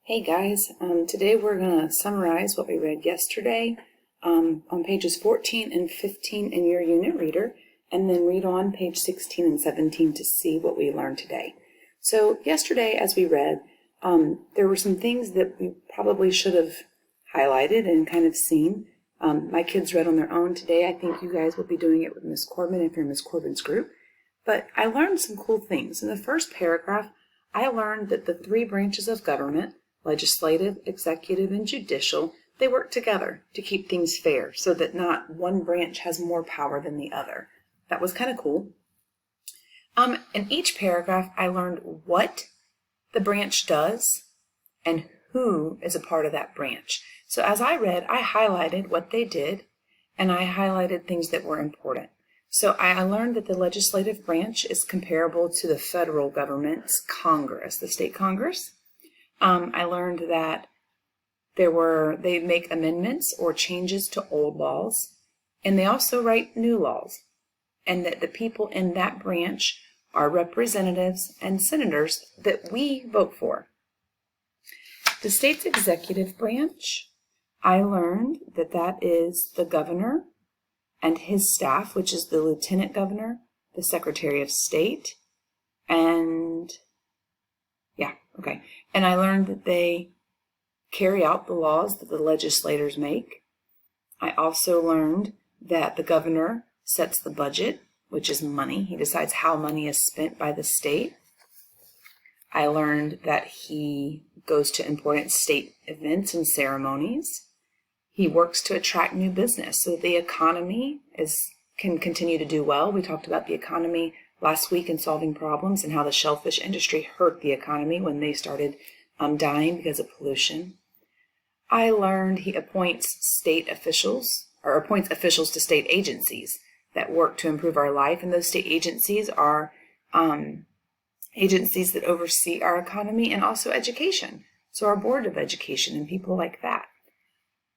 Hey guys, today we're going to summarize what we read yesterday on pages 14 and 15 in your unit reader, and then read on page 16 and 17 to see what we learned today. So yesterday, as we read, there were some things that we probably should have highlighted and kind of seen. My kids read on their own today. I think you guys will be doing it with Ms. Corbin if you're Ms. Corbin's group. But I learned some cool things. In the first paragraph, I learned that the three branches of government, legislative, executive, and judicial, they work together to keep things fair so that not one branch has more power than the other. That was kind of cool. In each paragraph, I learned what the branch does and who is a part of that branch. So as I read, I highlighted what they did and I highlighted things that were important. So I learned that the legislative branch is comparable to the federal government's Congress, the state Congress. I learned that they make amendments or changes to old laws, and they also write new laws, and that the people in that branch are representatives and senators that we vote for. The state's executive branch, I learned that that is the governor and his staff, which is the lieutenant governor, the secretary of state, and And I learned that they carry out the laws that the legislators make. I also learned that the governor sets the budget, which is money. He decides how money is spent by the state. I learned that he goes to important state events and ceremonies. He works to attract new business so that the economy can continue to do well. We talked about the economy last week in solving problems and how the shellfish industry hurt the economy when they started dying because of pollution. I learned he appoints appoints officials to state agencies that work to improve our life, and those state agencies are agencies that oversee our economy and also education. So our Board of Education and people like that.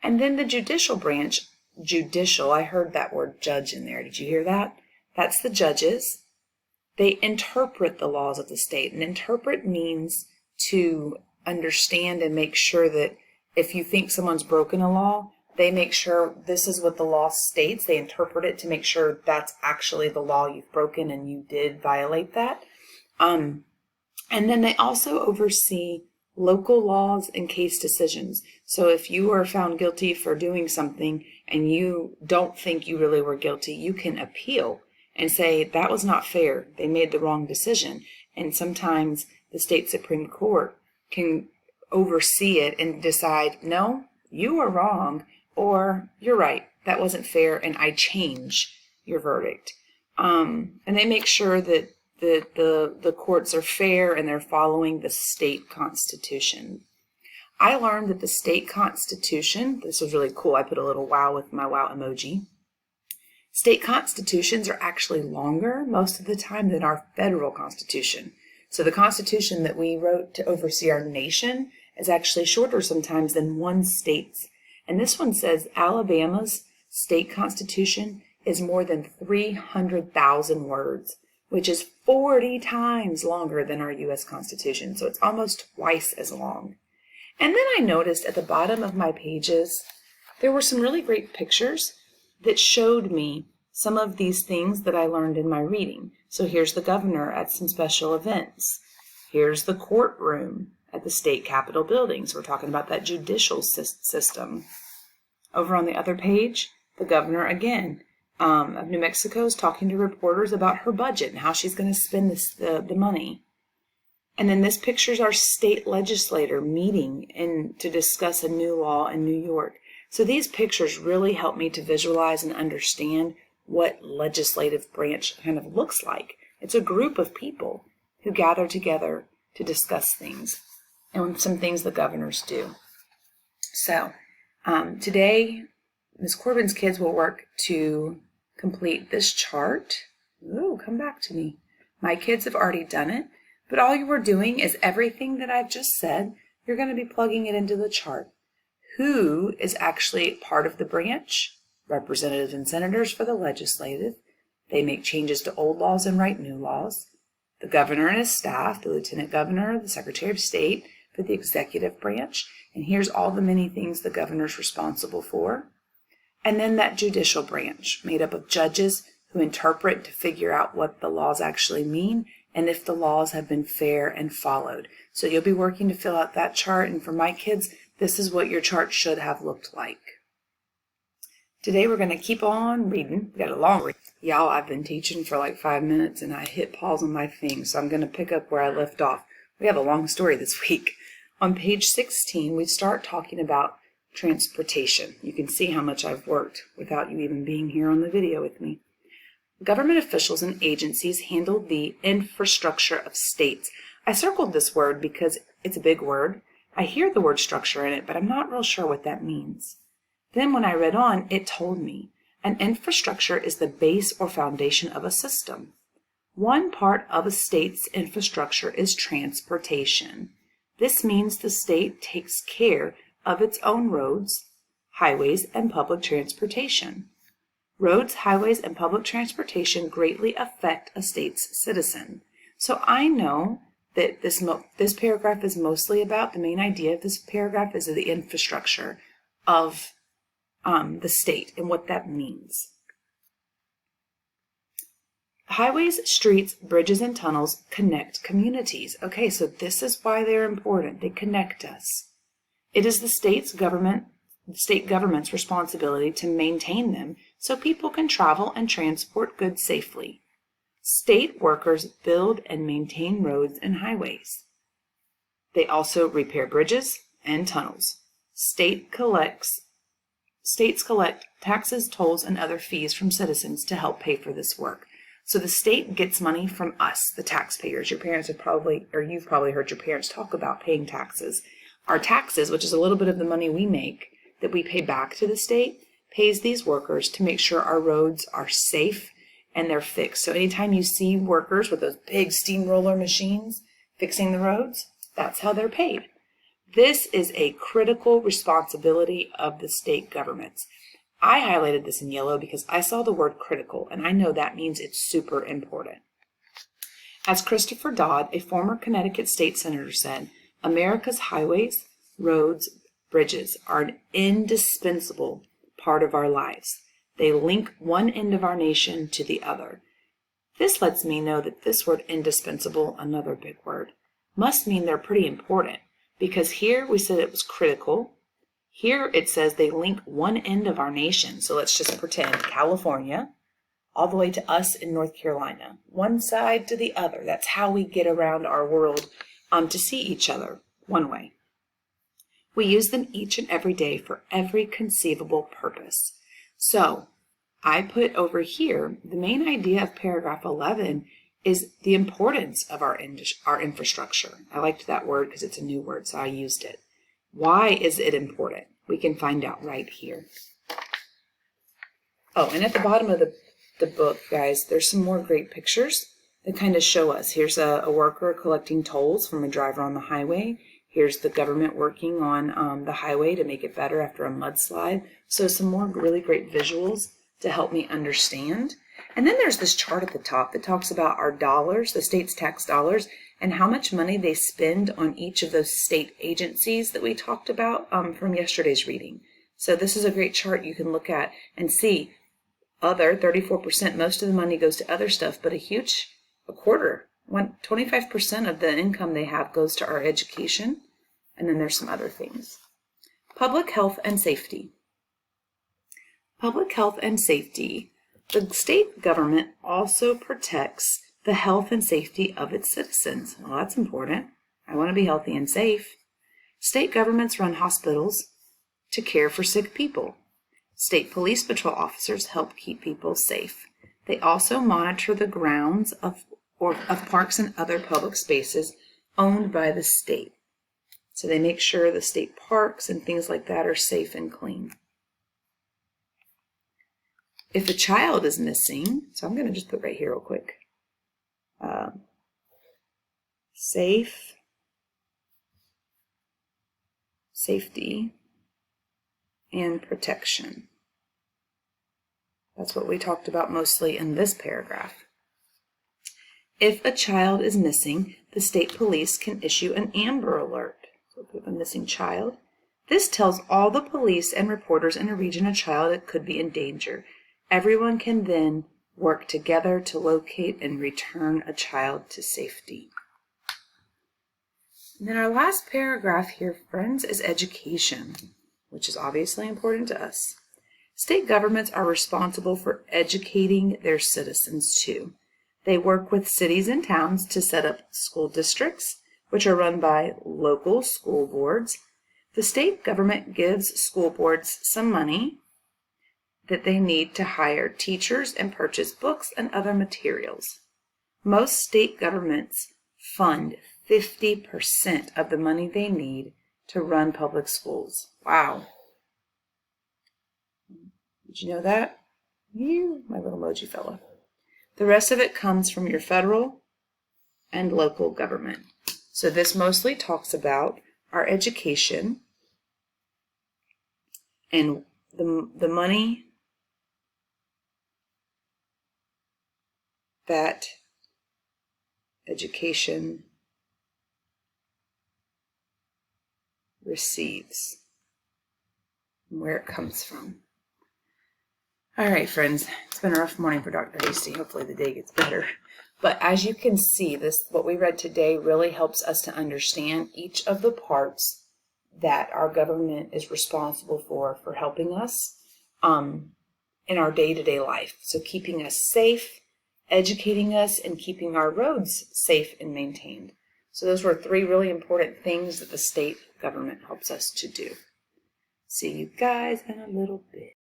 And then the judicial branch, I heard that word judge in there. Did you hear that? That's the judges. They interpret the laws of the state, and interpret means to understand and make sure that if you think someone's broken a law, they make sure this is what the law states. They interpret it to make sure that's actually the law you've broken and you did violate that. And then they also oversee local laws and case decisions. So if you are found guilty for doing something and you don't think you really were guilty, you can appeal and say, that was not fair. They made the wrong decision. And sometimes the state Supreme Court can oversee it and decide, no, you were wrong, or you're right, that wasn't fair, and I change your verdict. And they make sure that the courts are fair and they're following the state constitution. I learned that the state constitution, this was really cool, I put a little wow with my wow emoji. State constitutions are actually longer most of the time than our federal constitution. So the constitution that we wrote to oversee our nation is actually shorter sometimes than one state's. And this one says Alabama's state constitution is more than 300,000 words, which is 40 times longer than our U.S. Constitution. So it's almost twice as long. And then I noticed at the bottom of my pages, there were some really great pictures that showed me some of these things that I learned in my reading. So here's the governor at some special events. Here's the courtroom at the state capitol building. So we're talking about that judicial system. Over on the other page, the governor again of New Mexico is talking to reporters about her budget and how she's going to spend the money. And then this picture's our state legislator meeting to discuss a new law in New York. So these pictures really help me to visualize and understand what legislative branch kind of looks like. It's a group of people who gather together to discuss things and some things the governors do. So today, Ms. Corbin's kids will work to complete this chart. Ooh, come back to me. My kids have already done it, but all you are doing is everything that I've just said, you're going to be plugging it into the chart. Who is actually part of the branch? Representatives and senators for the legislative. They make changes to old laws and write new laws. The governor and his staff, the lieutenant governor, the secretary of state, for the executive branch. And here's all the many things the governor's responsible for. And then that judicial branch, made up of judges who interpret to figure out what the laws actually mean and if the laws have been fair and followed. So you'll be working to fill out that chart, and for my kids, this is what your chart should have looked like. Today we're going to keep on reading. We got a long read. Y'all, I've been teaching for like 5 minutes and I hit pause on my thing, so I'm going to pick up where I left off. We have a long story this week. On page 16, we start talking about transportation. You can see how much I've worked without you even being here on the video with me. Government officials and agencies handle the infrastructure of states. I circled this word because it's a big word. I hear the word structure in it, but I'm not real sure what that means. Then when I read on, it told me an infrastructure is the base or foundation of a system. One part of a state's infrastructure is transportation. This means the state takes care of its own roads, highways, and public transportation. Roads, highways, and public transportation greatly affect a state's citizen. So I know that this paragraph is mostly about, the main idea of this paragraph is the infrastructure of the state and what that means. Highways, streets, bridges, and tunnels connect communities. Okay, so this is why they're important. They connect us. It is the state government's responsibility to maintain them so people can travel and transport goods safely. State workers build and maintain roads and highways. They also repair bridges and tunnels. States collect taxes, tolls, and other fees from citizens to help pay for this work. So the state gets money from us, the taxpayers. Your parents have probably, or you've probably heard your parents talk about paying taxes. Our taxes, which is a little bit of the money we make that we pay back to the state, pays these workers to make sure our roads are safe and they're fixed. So anytime you see workers with those big steamroller machines fixing the roads, that's how they're paid. This is a critical responsibility of the state governments. I highlighted this in yellow because I saw the word critical, and I know that means it's super important. As Christopher Dodd, a former Connecticut state senator, said, America's highways, roads, bridges are an indispensable part of our lives. They link one end of our nation to the other. This lets me know that this word indispensable, another big word, must mean they're pretty important, because here we said it was critical. Here it says they link one end of our nation. So let's just pretend California all the way to us in North Carolina, one side to the other. That's how we get around our world to see each other one way. We use them each and every day for every conceivable purpose. So I put over here, the main idea of paragraph 11 is the importance of our infrastructure. I liked that word because it's a new word, so I used it. Why is it important? We can find out right here. Oh, and at the bottom of the book, guys, there's some more great pictures that kind of show us. Here's a worker collecting tolls from a driver on the highway. Here's the government working on the highway to make it better after a mudslide. So some more really great visuals to help me understand. And then there's this chart at the top that talks about our dollars, the state's tax dollars, and how much money they spend on each of those state agencies that we talked about from yesterday's reading. So this is a great chart you can look at and see other 34%, most of the money goes to other stuff, but a quarter, 25% of the income they have goes to our education. And then there's some other things. Public health and safety. Public health and safety. The state government also protects the health and safety of its citizens. Well, that's important. I want to be healthy and safe. State governments run hospitals to care for sick people. State police patrol officers help keep people safe. They also monitor the grounds of parks and other public spaces owned by the state. So they make sure the state parks and things like that are safe and clean. If a child is missing, so I'm going to just put right here real quick. Safety, and protection. That's what we talked about mostly in this paragraph. If a child is missing, the state police can issue an Amber Alert. So we have a missing child. This tells all the police and reporters in a region a child could be in danger. Everyone can then work together to locate and return a child to safety. And then our last paragraph here, friends, is education, which is obviously important to us. State governments are responsible for educating their citizens too. They work with cities and towns to set up school districts, which are run by local school boards. The state government gives school boards some money that they need to hire teachers and purchase books and other materials. Most state governments fund 50% of the money they need to run public schools. Wow. Did you know that? You, my little emoji fella. The rest of it comes from your federal and local government. So this mostly talks about our education and the money that education receives and where it comes from. All right, friends, it's been a rough morning for Dr. Hasty. Hopefully the day gets better. But as you can see, what we read today really helps us to understand each of the parts that our government is responsible for helping us in our day-to-day life. So keeping us safe, educating us, and keeping our roads safe and maintained. So those were 3 really important things that the state government helps us to do. See you guys in a little bit.